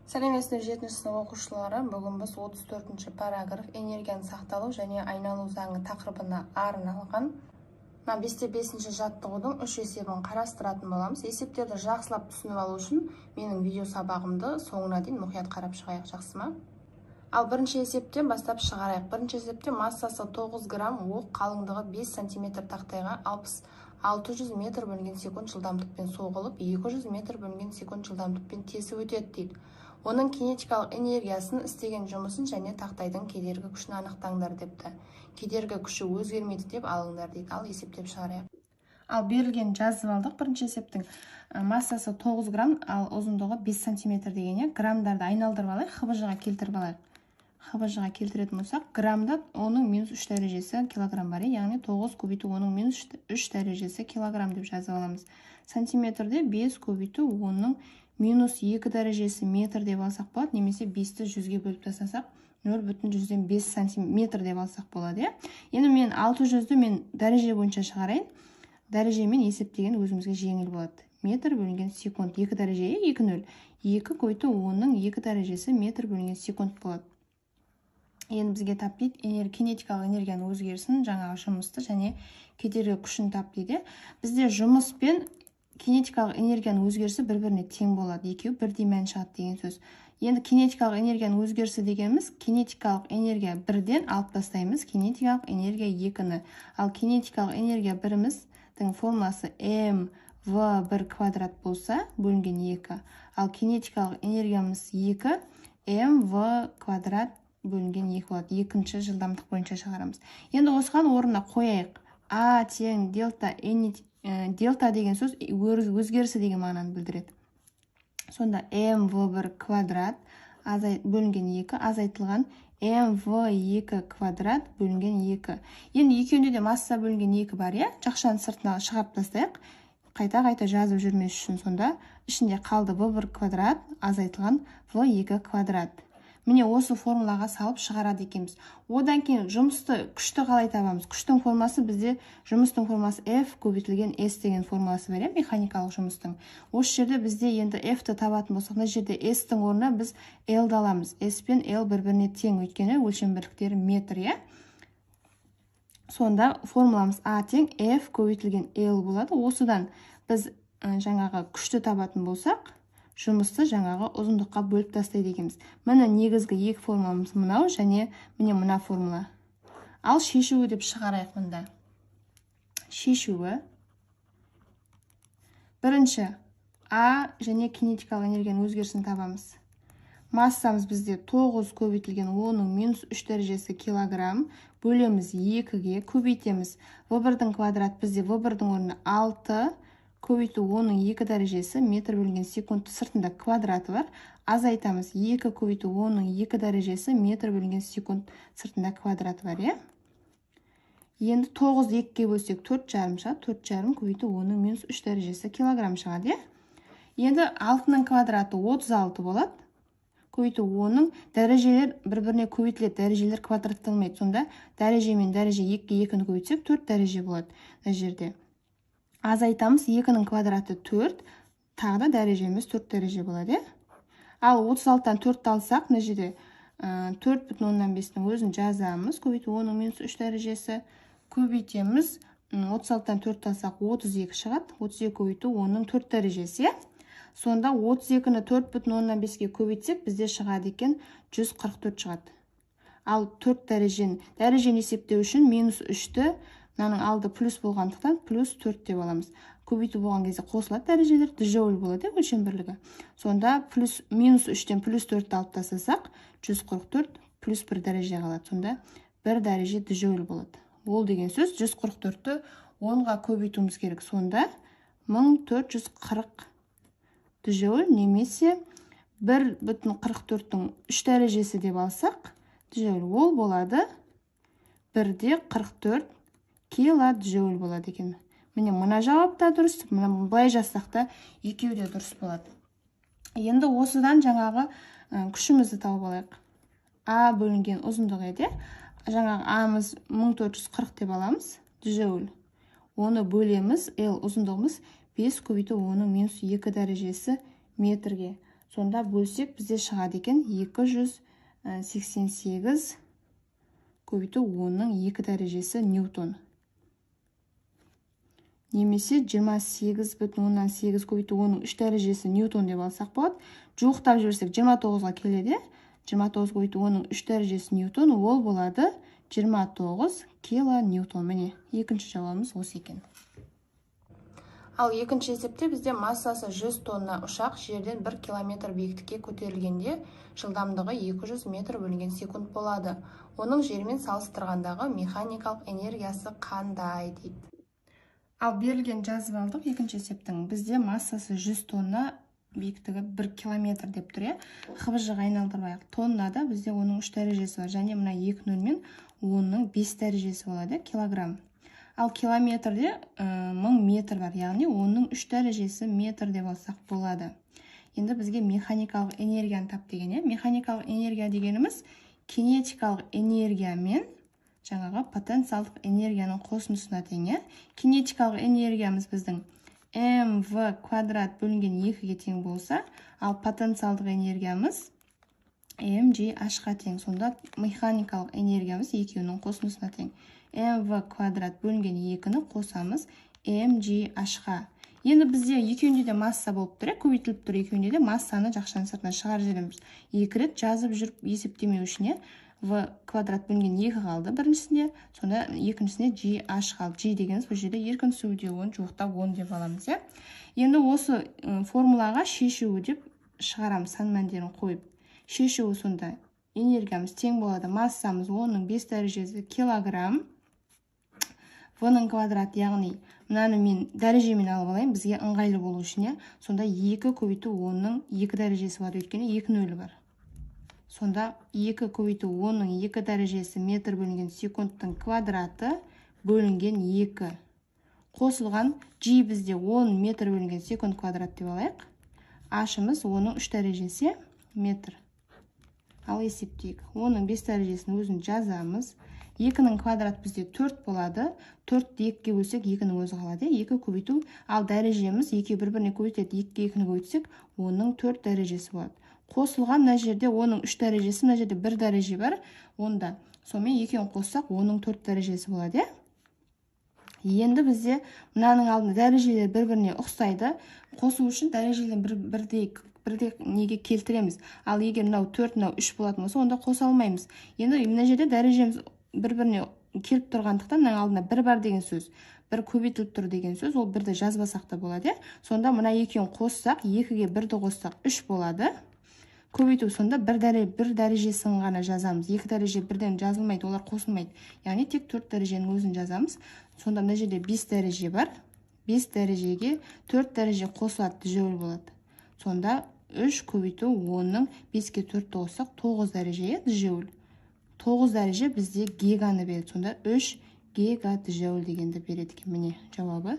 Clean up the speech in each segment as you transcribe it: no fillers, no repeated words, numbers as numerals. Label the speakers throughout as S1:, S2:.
S1: Сәлеметсіздер 7 сынып оқушылары. Бүгін біз 34-ші параграф энергияны сақталу және айналу заңы тақырыбына арналған 5-5 жаттығудың 3 есебін қарастыратын боламыз. Есептерді жақсылап түсініп алу үшін менің видео сабағымды соңына дейін мұқият қарап шығайық, жақсы ма? Ал бірінші есептен бастап шығарайық. Бірінші есепте массасы 9 грамм, оқ қалыңдығы 5 сантиметр тақтайға 600 метр бөлінген секунд жылдамдықпен соғылып, 200 метр бөлінген секунд жылдамдықпен тесіп өтеді дейді. Оның кинетикалық энергиясын, істеген жұмысын және тақтайдың кедергі күшін анықтаңдар депті. Кедергі күші өзгермейді деп алыңдар дейді. Ал есептеп шығарайық. Ал берілген жазып алдық. Бірінші есептің массасы 9 грамм, ал ұзындығы 5 сантиметр деген, граммдарды айналдырып алайық, ХБЖ-ға келтіріп алайық. ХБЖ-ға келтіретін болсақ, граммда оның -3 дәрежесі килограмм бар, яғни 9 көбейту оның -3 дәрежесі килограмм деп жазып аламыз. Сантиметрде 5 көбейту оның -2 дәрежесі метр деп алсақ болады, немесе 5-ті 100-ге бөліп тастасақ 0,5 сантиметр деп алсақ болады. Енді мен 600-ді мен дәреже бойынша шығарайын. Дәрежемен есептеген өзімізге жеңіл болады. Метр бөлінген секунд, 2 дәрежеге 2,0. 2 көбейту оның 2 дәрежесі метр бөлінген секунд болады. Енді бізге тап дейді, кинетикалық энергияның өзгерісін, жаңағы жұмысты және кедергі күшін тап дейді. Бізде жұмыс пен кинетикалық энергияның өзгерісі бір-біріне тең болады. Екеуі бірдей мән шығады деген сөз. Енді кинетикалық энергияның өзгерісі дегеніміз, кинетикалық энергия 1-ден алып тастаймыз, кинетикалық энергия 2-ні. Ал кинетикалық энергия біріміздің формуласы mv1 квадрат болса, бөлінген 2. Ал кинетикалық энергиямыз 2, mv квадрат бөлінген 2 болады. Екінші жылдамдық бойынша шығарамыз. Енді осыған орнына қояйық. А тең делта деген сөз өзгерісі деген мағынаны білдіреді. Сонда mv1 квадрат бөлінген 2 азайтылған mv2 квадрат бөлінген 2. Енді екеуінде де масса бөлінген 2 бар, жақшаны сыртына шығарып тастайық. Қайта-қайта жазып жүрмес үшін, сонда ішінде қалды v1 квадрат азайтылған v2 квадрат. Міне осы формулаға салып шығарады екенбіз. Одан кейін жұмысты, күшті қалай табамыз? Күштің формуласы бізде жұмыстың формуласы F көбейтілген S деген формуласы бар, механикалық жұмыстың. Осы жерде бізде енді F-ті табатын болсақ, мына жерде S-тің орнына біз L-ді аламыз. S пен L бір-біріне тең, өйткені өлшем бірліктері метр, Сонда формуламыз А тең F көбейтілген L болады. Осыдан біз жаңағы күшті табатын болсақ, жұмысты жаңағы ұзындыққа бөліп тастайды екенбіз. Міне негізгі екі формуламыз мынау және міне мына формула. Ал шешуі деп шығарайық мұнда. Шешуі. Бірінші, А және кинетикалық энергияның өзгерісін табамыз. Массамыз бізде 9 көбейтілген оның -3 дәрежесі килограмм, бөлеміз 2-ге, көбейтеміз. V1-дің квадрат бізде V1-дің орнына 6, көбейту оның 2 дәрежесі метр бөлінген секунд, сыртында квадраты бар. Азайтамыз 2 көбейту оның 2 дәрежесі метр бөлінген секунд, сыртында квадраты бар, Енді 9 2-ге бөлсек 4,5 шығады. 4,5 көбейту оның -3 дәрежесі килограмм шығады, Енді 6-ның квадраты 36 болады. Көбейту оның дәрежелер бір-біріне көбейтіледі, дәрежелер квадратталмайды. Сонда дәреже мен дәреже 2-ге 2-ні көбейтсек 4 дәреже болады мына жерде. Азайтамыз 2-ның квадраты 4, тағы да дәрежеміз 4 дәреже болады, Ал 36-тан 4-ті алсақ, мына жерде 4,5-ның өзін жазамыз, көбейту оның -3 дәрежесі, көбейтеміз, 36-тан 4-ті алсақ 32 шығады, 32 көбейту оның 4 дәрежесі, Сонда 32-ні 4,5-ге көбейтсек, бізде шығады екен 144 шығады. Ал 4 дәрежені есептеу үшін -3-ті, мынаның алды плюс болғандықтан плюс 4 деп аламыз. Көбейту болған кезде қосылады дәрежелер, джоуль болады, өлшем бірлігі. Сонда -3-тен плюс 4-ті алып тастасақ, 144 плюс 1 дәреже қалады. Сонда 1 дәреже джоуль болады. Ол деген сөз 144-ті 10-ға көбейтуіміз керек. Сонда 1440 джоуль немесе 1,44-дің 3 дәрежесі деп алсақ, джоуль ол болады 1,44 килоджоуль болады екен. Міне мына жауапта дұрыс, мына былай жазсақ та екеуі де дұрыс болады. Енді осыдан жаңағы күшімізді тауып алайық. А бөлінген ұзындық еді. Жаңағы A'мыз 1440 деп аламыз, джоуль. Оны бөлеміз, L ұзындығымыз 5 көбейту оның -2 дәрежесі метрге. Сонда бөлсек бізде шығады екен 288 көбейту 10-ның 2 дәрежесі ньютон. Немесе 28,8 көбейту 10-ның 3 дәрежесі ньютон деп алсақ болады. Жуықтап жіберсек 29-ға келеді. 29 көбейту 10-ның 3 дәрежесі ньютон, ол болады 29 килоньютон. Міне, екінші жауабымыз осы екен. Ал екінші есепте бізде массасы 100 тонна ұшақ жерден 1 километр биіктікке көтерілгенде жылдамдығы 200 метр бөлінген секунд болады. Оның жермен салыстырғандағы механикалық энергиясы қандай дейді. Ал берілген жазып алдық екінші есептің. Бізде массасы 100 тонна, биіктігі 1 километр деп тұр. Қыбыжық айналдырайық. Тоннада бізде оның 3 дәрежесі бар. Және мына 2 нөлмен 10-ның 5 дәрежесі болады, килограмм. Ал километрде 1000 метр бар, яғни 10-ның 3 дәрежесі метр деп алсақ болады. Енді бізге механикалық энергияны тап деген. Механикалық энергия дегеніміз кинетикалық энергия мен жаңағы потенциалдық энергияның қосындысына тең. Кинетикалық энергиямыз біздің mv квадрат бөлінген 2-ге тең болса, ал потенциалдық энергиямыз mgh-ға тең. Сонда механикалық энергиямыз екеуінің қосындысына тең. mv квадрат бөлінген 2-ні қосамыз mgh-ға. Енді бізде екеуінде де масса болып тұр, көбейтіліп тұр, екеуінде де массаны жақшаның сыртына шығарып жібереміз. 2 рет жазып жүріп есептемеу үшін v квадрат бөлінген 2 қалды біріншісінде, сонда екіншісіне gh қалды. G дегеніміз бұл жерде еркін сөуде 10, жуықтап 10 деп аламыз. Енді осы формулаға шешуі деп шығарамыз, сан мәндерін қойып. Шешуі сонда энергиямыз тең болады, массамыз 10-ның 5 дәрежесі килограмм, v-ның квадрат, яғни мынаны мен дәрежемен алып алайын, бізге ыңғайлы болу үшін. Сонда 2 көбейту 10-ның 2 дәрежесі бар, өйткені 2 нөлі бар. Сонда 2 көбейту 10-ның 2 дәрежесі метр бөлінген секундтың квадраты бөлінген 2. Қосылған G бізде 10 метр бөлінген секунд квадрат деп алайық. H-ымыз 10-ның 3 дәрежесі метр. Ал есептейік. 10-ның 5 дәрежесін өзін жазамыз. 2-ның квадрат бізде 4 болады. 4-ті 2-ге бөлсек 2-ның өзі қалады. 2 көбейту, ал дәрежеміз 2 бір-біріне көбейтеді. 2-ге 2-ні көбейтсек 10-ның 4 дәрежесі болады. Қосылған мына жерде 10-ның 3 дәрежесі, мына жерде 1 дәреже бар. Онда сонымен екеуін қоссақ 10-ның 4 дәрежесі болады. Енді бізде мынаның алдында дәрежелер бір-біріне ұқсайды. Қосу үшін дәрежелерін бірдей неге келтіреміз. Ал егер мынау 4, мынау 3 болатын болса, онда қоса алмаймыз. Енді мына жерде дәрежеміз бір-біріне келіп тұрғандықтан мынаның алдында 1 бар деген сөз, 1 көбейтіліп тұр деген сөз, ол 1-ді жазбасақ та болады. Сонда мына екеуін қоссақ, 2-ге 1-ді қоссақ 3 болады. Көбейту сонда 1 дәрежесін ғана жазамыз. 2 дәреже бірден жазылмайды, олар қосылмайды. Яғни тек 4 дәреженің өзін жазамыз. Сонда мына жерде 5 дәреже бар. 5 дәрежеге 4 дәреже қосылады, жөл болады. Сонда 3 көбейту 10-ның 5-ке 4-ті қоссақ 9 дәреже жөл. 9 дәреже бізде гиганы береді. Сонда 3 гигат жөл дегенді береді. Міне жауабы,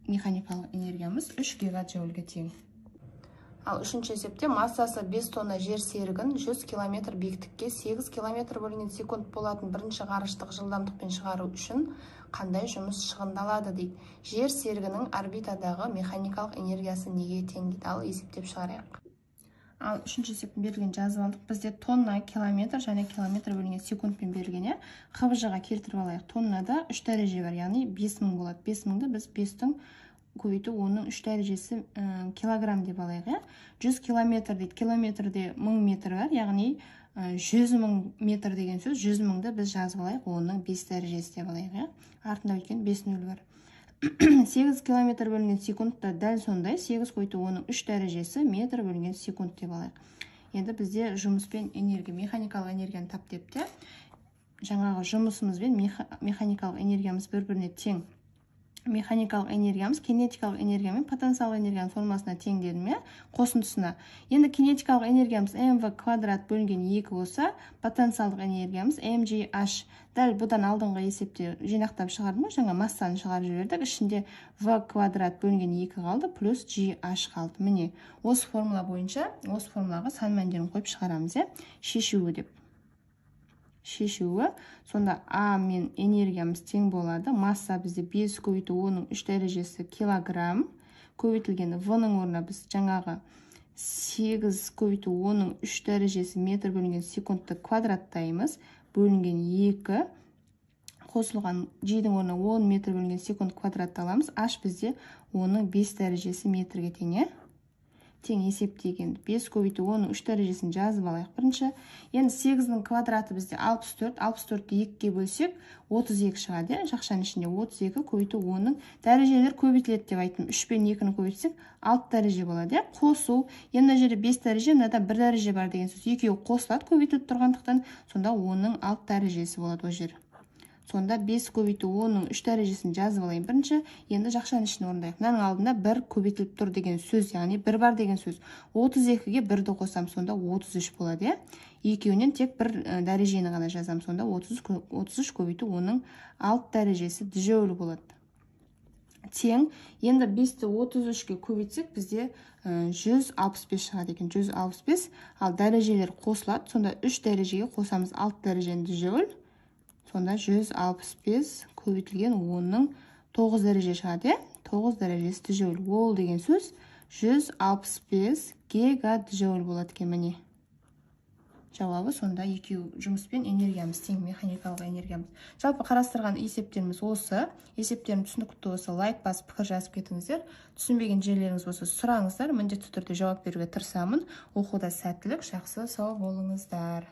S1: механикалық энергиямыз 3 гигат жөлге тең. Ал үшінші есепте массасы 5 тонна жер серігін 100 км биіктікке 8 км бөлінген секунд болатын бірінші ғарыштық жылдамдықпен шығару үшін қандай жұмыс шығындалады дейді. Жер серігінің орбитадағы механикалық энергиясы неге тең дейді. Ал есептеп шығарайық. Ал үшінші есептің берілген жазып алдық. Бізде тонна, километр және километр бөлінген секундпен берілген. Қыбыжыға келтіріп алайық. Тоннада 3 дәреже бар, яғни 5000 болады. 5000-ді біз 5-тің көбейту 10-ның 3 дәрежесі килограмм деп алайық. 100 километр дейді. Километрде 1000 метр бар, яғни 100 000 метр деген сөз. 100 000-ді біз жазып алайық, 10-ның 5 дәрежесі деп алайық. Артында өткен 5 нөл бар. 8 километр бөлінген секундта дәл сондай. 8 көбейту 10-ның 3 дәрежесі метр бөлінген секунд деп алайық. Енді бізде жұмыспен энергия, механикалық энергияны тап депті. Жаңағы жұмысымыз бен механикалық энергиямыз бір-біріне тең. Механикалық энергиямыз кинетикалық энергия мен потенциалдық энергияның формасына тең дедім, қосындысына. Енді кинетикалық энергиямыз mv квадрат бөлінген 2 болса, потенциалдық энергиямыз mgh. Дәл бұдан алдыңғы есепте жинақтап шығардым, жаңа массаны шығарып жібердік. Ішінде v квадрат бөлінген 2 қалды, плюс gh қалды. Міне, осы формула бойынша, осы формулаға сан мәндерін қойып шығарамыз, шешуі деп. Шешуі, сонда А мен энергиямыз тең болады. Масса бізде 5 көбейту 10-ның 3 дәрежесі килограмм. Көбейтілгені В-ның орнына біз жаңағы 8 көбейту 10-ның 3 дәрежесі метр бөлінген секундты квадраттаймыз. Бөлінген 2 қосылған G-дің орнына 10 метр бөлінген секунд квадратты аламыз. H бізде 10-ның 5 дәрежесі метрге тең. Тең есептеген 5 көбейту 10-ның 3 дәрежесін жазып алайық бірінші. Енді 8-ның квадраты бізде 64. 64-ті 2-ге бөлсек 32 шығады. Жақшаның ішінде 32 көбейту 10-ның дәрежелер көбейтіледі деп айттым. 3 пен 2-ні көбейтсек 6 дәреже болады. Қосу. Енді жерде 5 дәреже, мынада 1 дәреже бар деген сөз. Екеуі қосылады көбейтіліп тұрғандықтан, сонда 10-ның 6 дәрежесі болады ол жер. Сонда 5 көбейту 10-ның 3 дәрежесін жазып алайын бірінші. Енді жақшаның ішін орындайық. Мынаның алдында 1 көбейтіліп тұр деген сөз, яғни 1 бар деген сөз. 32-ге 1-ді қосам, сонда 33 болады. Екеуінен тек 1 дәрежені ғана жазам, сонда 33 көбейту 10-ның 6 дәрежесі джоуль болады. Тең, енді 5-ті 33-ге көбейтсек, бізде 165 шығады екен. 165, ал дәрежелер қосылады, сонда 3 дәрежеге қосамыз 6 дәрежені джоуль. Сонда 165 көбейтілген 10-ның 9 дәреже шығады. 9 дәрежесі джоуль. Ол деген сөз 165 гигаджоуль болады екен, міне. Жауабы сонда екеу жұмыспен энергиямыз тең, механикалық энергиямыз. Жалпы қарастырған есептеріміз осы. Есептерім түсінікті болса, лайк басып пікір жазып кетіңіздер. Түсінбеген жерлеріңіз болса сұраңыздар, міндетті түрде жауап беруге тырысамын. Оқуда сәттілік, жақсы, сау болыңыздар.